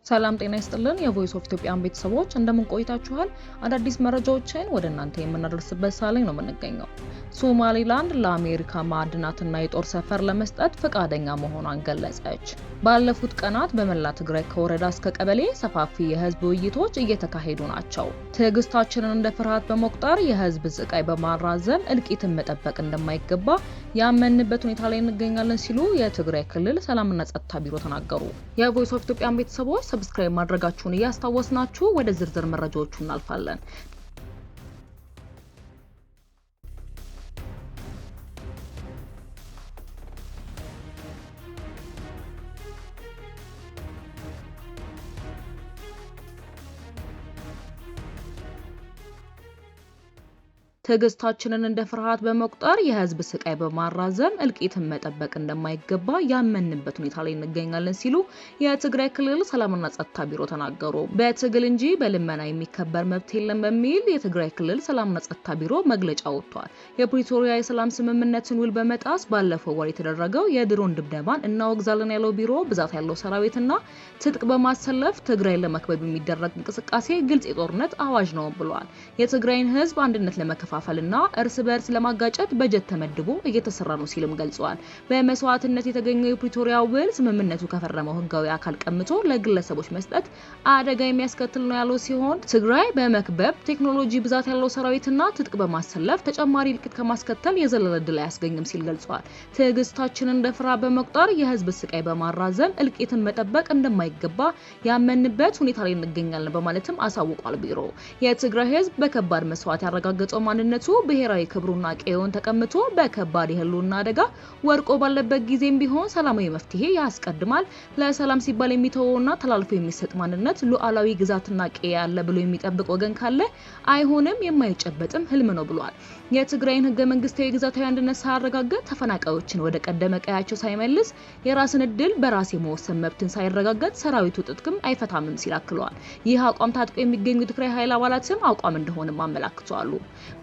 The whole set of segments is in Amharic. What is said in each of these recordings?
ሰላም ጤና ይስጥልን የቮይስ ኦፍ ኢትዮጵያ ቤተሰቦች እንደምን ቆይታችኋል? አዳዲስ መረጃዎችን ወደ እናንተ የምናደርስበት ሰዓት ላይ ነው የምንገኘው። ሶማሊላንድ ለአሜሪካ ማዕድናትና የጦር ሰፈር ለመስጠት ፈቃደኛ መሆኗን ገለጸች። ባለፉት ቀናት በመላ ትግራይ ከወረዳ እስከ ቀበሌ ሰፋፊ የህዝብ ውይይቶች እየተካሄዱ ናቸው። ትዕግስታችንን እንደ ፍርሃት በመቁጠር የህዝብ ስቃይ በማራዘም እልቂትን መጠበቅ እንደማይገባ ያመንበት ሁኔታ ላይ እንገኛለን ሲሉ የትግራይ ክልል ሰላምና ጸጥታ ቢሮ ተናገሩ። የቮይስ ኦፍ ኢትዮጵያ ቤተሰቦች ሰብስክራይብ ማድረጋችሁን እያስታወስናችሁ ወደ ዝርዝር መረጃዎቹ እናልፋለን። ትዕግስታችንን እንደ ፍርሃት በመቁጠር የህዝብ ስቃይ በማራዘም እልቂትን መጠበቅ እንደማይገባ ያመንበት ሁኔታ ላይ እንገኛለን ሲሉ የትግራይ ክልል ሰላምና ጸጥታ ቢሮ ተናገሩ። በትግል እንጂ በልመና የሚከበር መብት የለም በሚል የትግራይ ክልል ሰላምና ጸጥታ ቢሮ መግለጫ ወጥቷል። የፕሪቶሪያ የሰላም ስምምነትን ውል በመጣስ ባለፈው ወር የተደረገው የድሮን ድብደባን እናወግዛለን ያለው ቢሮ ብዛት ያለው ሰራዊትና ትጥቅ በማሰለፍ ትግራይን ለመክበብ የሚደረግ እንቅስቃሴ ግልጽ የጦርነት አዋጅ ነው ብሏል። የትግራይን ህዝብ አንድነት ለመከፋፈልና እርስ በርስ ለማጋጨት በጀት ተመድቦ እየተሰራ ነው ሲልም ገልጿል። በመስዋዕትነት የተገኘው የፕሪቶሪያ ውል ስምምነቱ ከፈረመው ህጋዊ አካል ቀምቶ ለግለሰቦች መስጠት አደጋ የሚያስከትል ነው ያለው ሲሆን ትግራይ በመክበብ ቴክኖሎጂ ብዛት ያለው ሰራዊትና ትጥቅ በማሰለፍ ተጨማሪ እልቂት ከማስከተል የዘለለ ድል አያስገኝም ሲል ገልጿል። ትዕግስታችንን እንደ ፍርሃት በመቁጠር የህዝብ ስቃይ በማራዘም እልቂትን መጠበቅ እንደማይገባ ያመንበት ሁኔታ ላይ እንገኛለን በማለትም አሳውቋል። ቢሮ የትግራይ ህዝብ በከባድ መስዋዕት ያረጋገጠው ማንነቱ ብሔራዊ ክብሩና ቀየውን ተቀምጦ በከባድ የህልውና አደጋ ወርቆ ባለበት ጊዜም ቢሆን ሰላማዊ መፍትሄ ያስቀድማል። ለሰላም ሲባል የሚተወውና ተላልፎ የሚሰጥ ማንነት ሉዓላዊ ግዛትና ቀየ ያለ ብሎ የሚጠብቅ ወገን ካለ አይሆንም፣ የማይጨበጥም ህልም ነው ብሏል። የትግራይን ህገ መንግስታዊ ግዛታዊ አንድነት ሳያረጋግጥ ተፈናቃዮችን ወደ ቀደመ ቀያቸው ሳይመልስ የራስን እድል በራስ የመወሰን መብትን ሳይረጋገጥ ሰራዊቱ ትጥቅም አይፈታምም ሲል አክለዋል። ይህ አቋም ታጥቆ የሚገኙ የትግራይ ኃይል አባላትም አቋም እንደሆነም አመላክተዋል።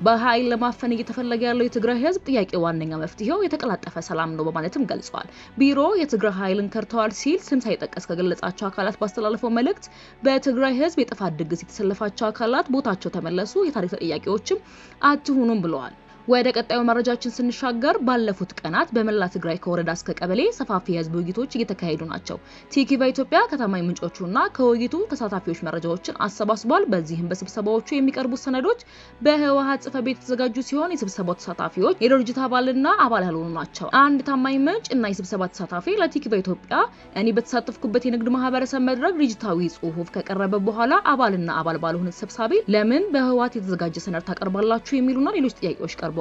በኃይል ለማፈን እየተፈለገ ያለው የትግራይ ህዝብ ጥያቄ ዋነኛ መፍትሄው የተቀላጠፈ ሰላም ነው በማለትም ገልጿል። ቢሮ የትግራይ ኃይልን ከርተዋል ሲል ስም ሳይጠቀስ ከገለጻቸው አካላት ባስተላለፈው መልእክት በትግራይ ህዝብ የጥፋት ድግስ የተሰለፋቸው አካላት ቦታቸው ተመለሱ፣ የታሪክ ተጠያቂዎችም አትሁኑም ብለዋል። ወደ ቀጣዩ መረጃችን ስንሻገር ባለፉት ቀናት በመላ ትግራይ ከወረዳ እስከ ቀበሌ ሰፋፊ የህዝብ ውይይቶች እየተካሄዱ ናቸው። ቲኪ በኢትዮጵያ ከታማኝ ምንጮቹና ከውይይቱ ተሳታፊዎች መረጃዎችን አሰባስቧል። በዚህም በስብሰባዎቹ የሚቀርቡ ሰነዶች በህወሓት ጽሕፈት ቤት የተዘጋጁ ሲሆን የስብሰባው ተሳታፊዎች የድርጅት አባልና አባል ያልሆኑ ናቸው። አንድ ታማኝ ምንጭ እና የስብሰባ ተሳታፊ ለቲኪ በኢትዮጵያ እኔ በተሳተፍኩበት የንግድ ማህበረሰብ መድረክ ድርጅታዊ ጽሑፍ ከቀረበ በኋላ አባልና አባል ባልሆነ ተሰብሳቢ ለምን በህወሓት የተዘጋጀ ሰነድ ታቀርባላችሁ የሚሉና ሌሎች ጥያቄዎች ቀርበዋል።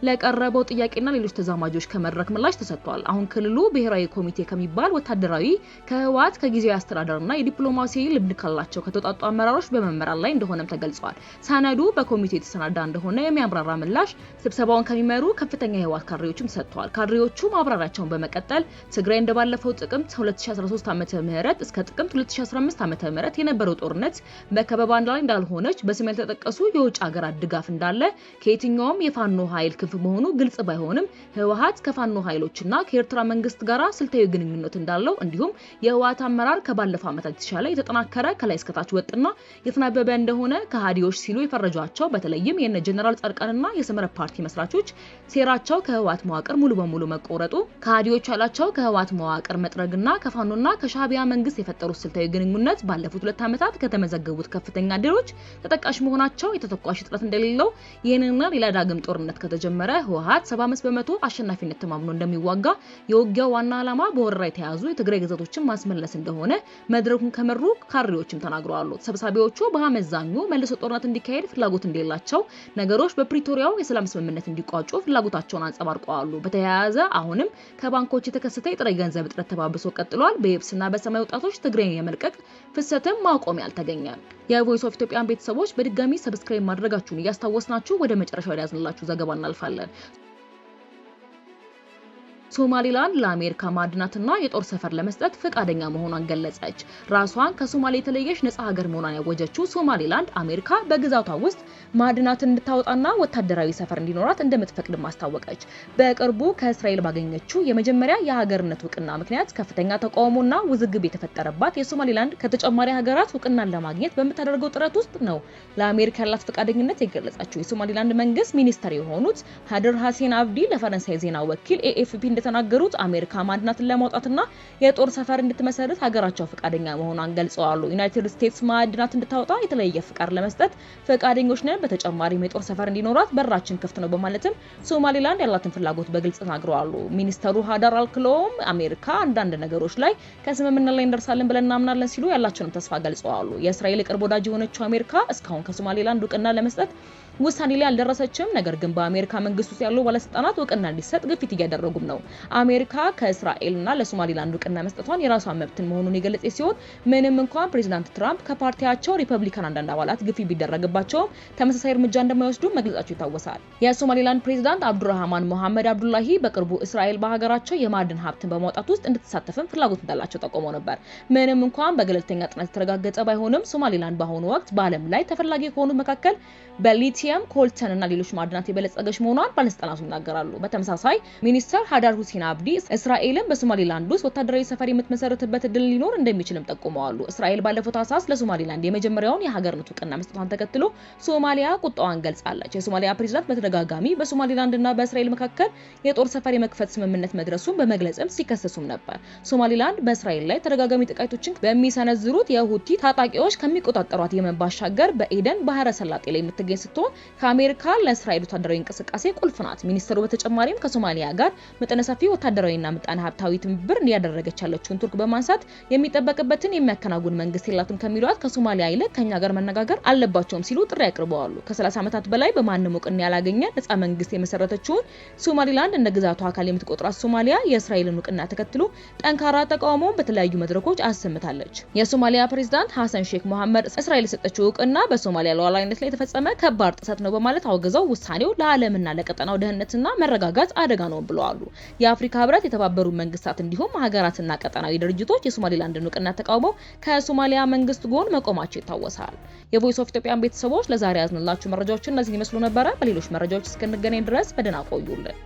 ለቀረበው ጥያቄና ሌሎች ተዛማጆች ከመድረክ ምላሽ ተሰጥቷል። አሁን ክልሉ ብሔራዊ ኮሚቴ ከሚባል ወታደራዊ ከህወሓት ከጊዜያዊ አስተዳደርና የዲፕሎማሲያዊ ልምድ ካላቸው ከተውጣጡ አመራሮች በመመራር ላይ እንደሆነም ተገልጿል። ሰነዱ በኮሚቴው የተሰናዳ እንደሆነ የሚያብራራ ምላሽ ስብሰባውን ከሚመሩ ከፍተኛ የህወሓት ካድሬዎችም ተሰጥቷል። ካድሬዎቹ ማብራሪያቸውን በመቀጠል ትግራይ እንደባለፈው ጥቅምት 2013 ዓ.ም እስከ ጥቅምት 2015 ዓ.ም የነበረው ጦርነት በከበባ ላይ እንዳልሆነች በስም ያልተጠቀሱ የውጭ ሀገራት ድጋፍ እንዳለ ከየትኛውም የፋኖ ኃይል ክንፍ መሆኑ ግልጽ ባይሆንም ህወሓት ከፋኖ ኃይሎችና ከኤርትራ መንግስት ጋር ስልታዊ ግንኙነት እንዳለው እንዲሁም የህወሓት አመራር ከባለፈው ዓመታት የተሻለ የተጠናከረ ከላይ እስከታች ወጥና የተናበበ እንደሆነ ከሃዲዎች ሲሉ የፈረጇቸው በተለይም የነ ጀነራል ጻድቃንና የሰመረ ፓርቲ መስራቾች ሴራቸው ከህወሓት መዋቅር ሙሉ በሙሉ መቆረጡ ከሃዲዎች ያላቸው ከህወሓት መዋቅር መጥረግና ከፋኖና ከሻዕቢያ መንግስት የፈጠሩት ስልታዊ ግንኙነት ባለፉት 2 ዓመታት ከተመዘገቡት ከፍተኛ ድሎች ተጠቃሽ መሆናቸው የተተኳሽ እጥረት እንደሌለው ይህንና ሌላ ዳግም ጦርነት ከተጀመረ ህወሓት 75% አሸናፊነት ተማምኖ እንደሚዋጋ የውጊያው ዋና ዓላማ በወረራ የተያዙ የትግራይ ግዛቶችን ማስመለስ እንደሆነ መድረኩን ከመሩ ካድሬዎችም ተናግረዋል። ተሰብሳቢዎቹ በአመዛኙ መልሶ ጦርነት እንዲካሄድ ፍላጎት እንደሌላቸው፣ ነገሮች በፕሪቶሪያው የሰላም ስምምነት እንዲቋጩ ፍላጎታቸውን አንጸባርቀዋል። በተያያዘ አሁንም ከባንኮች የተከሰተ የጥሬ ገንዘብ እጥረት ተባብሶ ቀጥሏል። በየብስና በሰማይ ወጣቶች ትግራይን የመልቀቅ ፍሰትም ማቆሚያ አልተገኘም። የቮይስ ኦፍ ኢትዮጵያ ቤተሰቦች በድጋሚ ሰብስክራይብ ማድረጋችሁን እያስታወስናችሁ ወደ መጨረሻው ያዝንላችሁ ዘገባ እናልፋለን። ሶማሊላንድ ለአሜሪካ ማዕድናትና የጦር ሰፈር ለመስጠት ፈቃደኛ መሆኗን ገለጸች። ራሷን ከሶማሌ የተለየች ነጻ ሀገር መሆኗን ያወጀችው ሶማሊላንድ አሜሪካ በግዛቷ ውስጥ ማዕድናትን እንድታወጣና ወታደራዊ ሰፈር እንዲኖራት እንደምትፈቅድ ማስታወቀች። በቅርቡ ከእስራኤል ባገኘችው የመጀመሪያ የሀገርነት እውቅና ምክንያት ከፍተኛ ተቃውሞና ውዝግብ የተፈጠረባት የሶማሊላንድ ከተጨማሪ ሀገራት እውቅናን ለማግኘት በምታደርገው ጥረት ውስጥ ነው ለአሜሪካ ያላት ፈቃደኝነት የገለጸችው። የሶማሊላንድ መንግስት ሚኒስተር የሆኑት ሀደር ሐሴን አብዲ ለፈረንሳይ ዜና ወኪል ኤኤፍፒ እንደተናገሩት አሜሪካ ማዕድናትን ለማውጣትና የጦር ሰፈር እንድትመሰርት ሀገራቸው ፈቃደኛ መሆኗን ገልጸዋል። ዩናይትድ ስቴትስ ማዕድናት እንድታወጣ የተለየ ፍቃድ ለመስጠት ፈቃደኞች ነን፣ በተጨማሪም የጦር ሰፈር እንዲኖራት በራችን ክፍት ነው በማለትም ሶማሊላንድ ያላትን ፍላጎት በግልጽ ተናግረዋል። ሚኒስተሩ ሀዳር አልክሎም አሜሪካ አንዳንድ ነገሮች ላይ ከስምምነት ላይ እንደርሳለን ብለን እናምናለን ሲሉ ያላቸውን ተስፋ ገልጸዋል። የእስራኤል ቅርብ ወዳጅ የሆነችው አሜሪካ እስካሁን ከሶማሊላንድ እውቅና ለመስጠት ውሳኔ ላይ አልደረሰችም። ነገር ግን በአሜሪካ መንግስት ውስጥ ያሉ ባለስልጣናት እውቅና እንዲሰጥ ግፊት እያደረጉም ነው። አሜሪካ ከእስራኤልና ለሶማሊላንድ እውቅና መስጠቷን የራሷን መብትን መሆኑን የገለጸ ሲሆን ምንም እንኳን ፕሬዚዳንት ትራምፕ ከፓርቲያቸው ሪፐብሊካን አንዳንድ አባላት ግፊት ቢደረግባቸውም ተመሳሳይ እርምጃ እንደማይወስዱ መግለጻቸው ይታወሳል። የሶማሊላንድ ፕሬዚዳንት አብዱራህማን መሐመድ አብዱላሂ በቅርቡ እስራኤል በሀገራቸው የማዕድን ሀብትን በማውጣት ውስጥ እንድትሳተፍም ፍላጎት እንዳላቸው ጠቁመው ነበር። ምንም እንኳን በገለልተኛ ጥናት የተረጋገጠ ባይሆንም ሶማሊላንድ በአሁኑ ወቅት በዓለም ላይ ተፈላጊ ከሆኑት መካከል በሊቲየም ኮልተን እና ሌሎች ማዕድናት የበለጸገች መሆኗን ባለስልጣናቱ ይናገራሉ። በተመሳሳይ ሚኒስተር ሀዳር ሁሴን አብዲ እስራኤልን በሶማሊላንድ ውስጥ ወታደራዊ ሰፈር የምትመሰርትበት እድል ሊኖር እንደሚችልም ጠቁመዋል። እስራኤል ባለፈው ታህሳስ ለሶማሊላንድ የመጀመሪያውን የሀገርነት እውቅና መስጠቷን ተከትሎ ሶማሊያ ቁጣዋን ገልጻለች። የሶማሊያ ፕሬዝዳንት በተደጋጋሚ በሶማሊላንድና በእስራኤል መካከል የጦር ሰፈር የመክፈት ስምምነት መድረሱን በመግለጽም ሲከሰሱም ነበር። ሶማሊላንድ በእስራኤል ላይ ተደጋጋሚ ጥቃቶችን በሚሰነዝሩት የሁቲ ታጣቂዎች ከሚቆጣጠሯት የመን ባሻገር በኤደን ባህረ ሰላጤ ላይ የምትገኝ ስትሆን ከአሜሪካ ለእስራኤል ወታደራዊ እንቅስቃሴ ቁልፍ ናት። ሚኒስትሩ በተጨማሪም ከሶማሊያ ጋር መጠነ ሰፊ ወታደራዊና ምጣኔ ሀብታዊ ትብብር እንዲያደረገች ያለችውን ቱርክ በማንሳት የሚጠበቅበትን የሚያከናውን መንግስት የላትም ከሚሏት ከሶማሊያ ይልቅ ከኛ ጋር መነጋገር አለባቸውም ሲሉ ጥሪ ያቀርበዋል። ከ30 ዓመታት በላይ በማንም እውቅና ያላገኘ ነጻ መንግስት የመሰረተችውን ሶማሊላንድ እንደ ግዛቷ አካል የምትቆጥራት ሶማሊያ የእስራኤልን እውቅና ተከትሎ ጠንካራ ተቃውሞውን በተለያዩ መድረኮች አሰምታለች። የሶማሊያ ፕሬዝዳንት ሐሰን ሼክ መሐመድ እስራኤል የሰጠችው እውቅና በሶማሊያ ሉዓላዊነት ላይ የተፈጸመ ከባድ ጥሰት ነው በማለት አውግዘው ውሳኔው ለዓለምና ለቀጠናው ደህንነትና መረጋጋት አደጋ ነው ብለዋል። የአፍሪካ ህብረት፣ የተባበሩት መንግስታት እንዲሁም ሀገራትና ቀጠናዊ ድርጅቶች የሶማሊላንድን እውቅና ተቃውመው ከሶማሊያ መንግስት ጎን መቆማቸው ይታወሳል። የቮይስ ኦፍ ኢትዮጵያን ቤተሰቦች ለዛሬ ያዝንላችሁ መረጃዎች እነዚህን ይመስሉ ነበረ። በሌሎች መረጃዎች እስክንገናኝ ድረስ በደህና ቆዩልን።